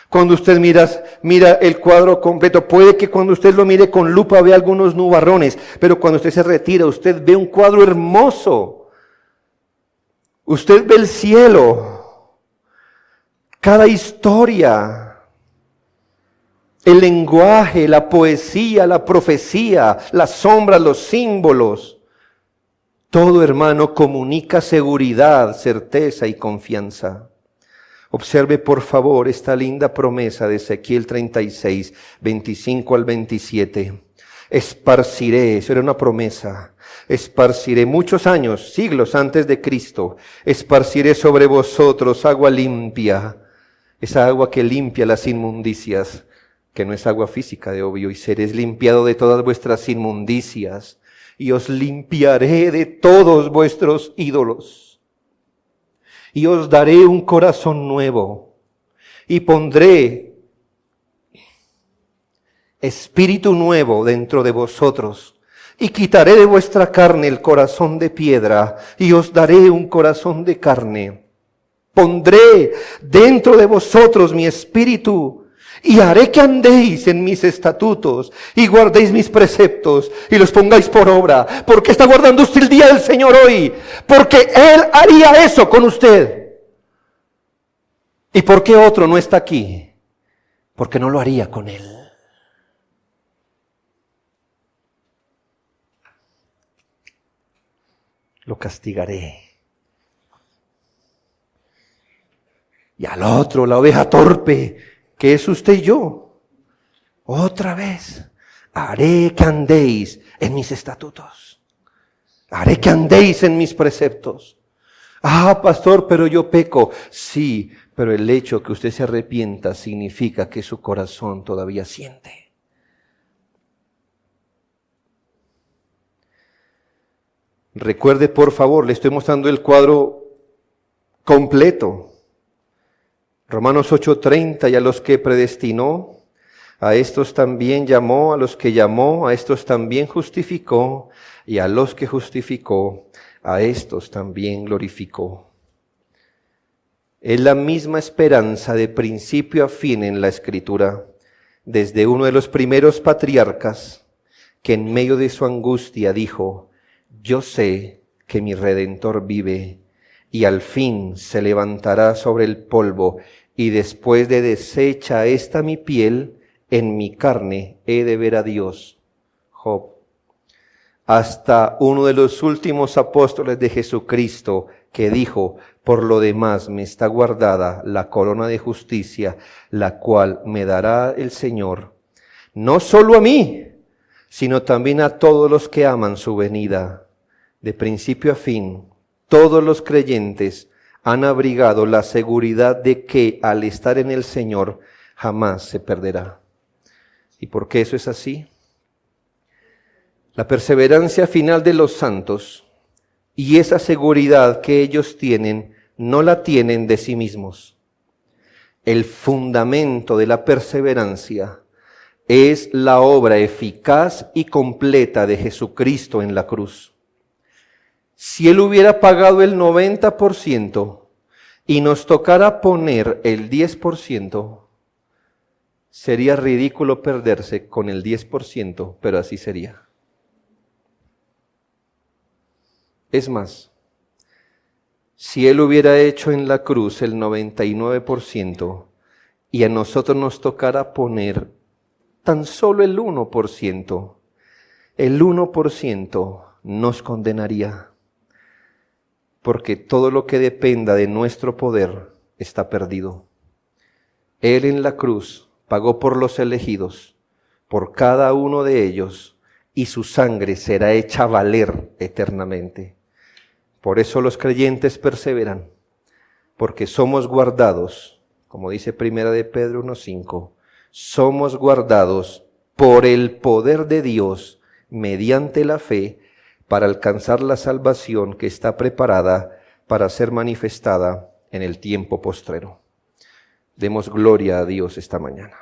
[SPEAKER 1] Cuando usted mira el cuadro completo, puede que cuando usted lo mire con lupa vea algunos nubarrones, pero cuando usted se retira, usted ve un cuadro hermoso. Usted ve el cielo, cada historia, el lenguaje, la poesía, la profecía, las sombras, los símbolos. Todo, hermano, comunica seguridad, certeza y confianza. Observe, por favor, esta linda promesa de Ezequiel 36, 25 al 27. Esparciré, eso era una promesa, esparciré muchos años, siglos antes de Cristo, esparciré sobre vosotros agua limpia, esa agua que limpia las inmundicias, que no es agua física de obvio, y seréis limpiado de todas vuestras inmundicias, y os limpiaré de todos vuestros ídolos, y os daré un corazón nuevo, y pondré espíritu nuevo dentro de vosotros, y quitaré de vuestra carne el corazón de piedra, y os daré un corazón de carne. Pondré dentro de vosotros mi espíritu, y haré que andéis en mis estatutos, y guardéis mis preceptos, y los pongáis por obra. ¿Por qué está guardando usted el día del Señor hoy? Porque Él haría eso con usted. ¿Y por qué otro no está aquí? Porque no lo haría con Él. Lo castigaré. Y al otro, la oveja torpe, que es usted y yo, otra vez, haré que andéis en mis estatutos. Haré que andéis en mis preceptos. Ah, pastor, pero yo peco. Sí, pero el hecho que usted se arrepienta significa que su corazón todavía siente. Recuerde, por favor, le estoy mostrando el cuadro completo. Romanos 8:30, y a los que predestinó, a estos también llamó, a los que llamó, a estos también justificó, y a los que justificó, a estos también glorificó. Es la misma esperanza de principio a fin en la Escritura, desde uno de los primeros patriarcas, que en medio de su angustia dijo: yo sé que mi Redentor vive, y al fin se levantará sobre el polvo, y después de deshecha esta mi piel, en mi carne he de ver a Dios. Job. Hasta uno de los últimos apóstoles de Jesucristo, que dijo: por lo demás me está guardada la corona de justicia, la cual me dará el Señor, no solo a mí, sino también a todos los que aman su venida. De principio a fin, todos los creyentes han abrigado la seguridad de que al estar en el Señor jamás se perderá. ¿Y por qué eso es así? La perseverancia final de los santos y esa seguridad que ellos tienen, no la tienen de sí mismos. El fundamento de la perseverancia es la obra eficaz y completa de Jesucristo en la cruz. Si Él hubiera pagado el 90% y nos tocara poner el 10%, sería ridículo perderse con el 10%, pero así sería. Es más, si Él hubiera hecho en la cruz el 99% y a nosotros nos tocara poner tan solo el 1%, el 1% nos condenaría. Porque todo lo que dependa de nuestro poder está perdido. Él en la cruz pagó por los elegidos, por cada uno de ellos, y su sangre será hecha valer eternamente. Por eso los creyentes perseveran, porque somos guardados, como dice Primera de Pedro 1:5, somos guardados por el poder de Dios mediante la fe, para alcanzar la salvación que está preparada para ser manifestada en el tiempo postrero. Demos gloria a Dios esta mañana.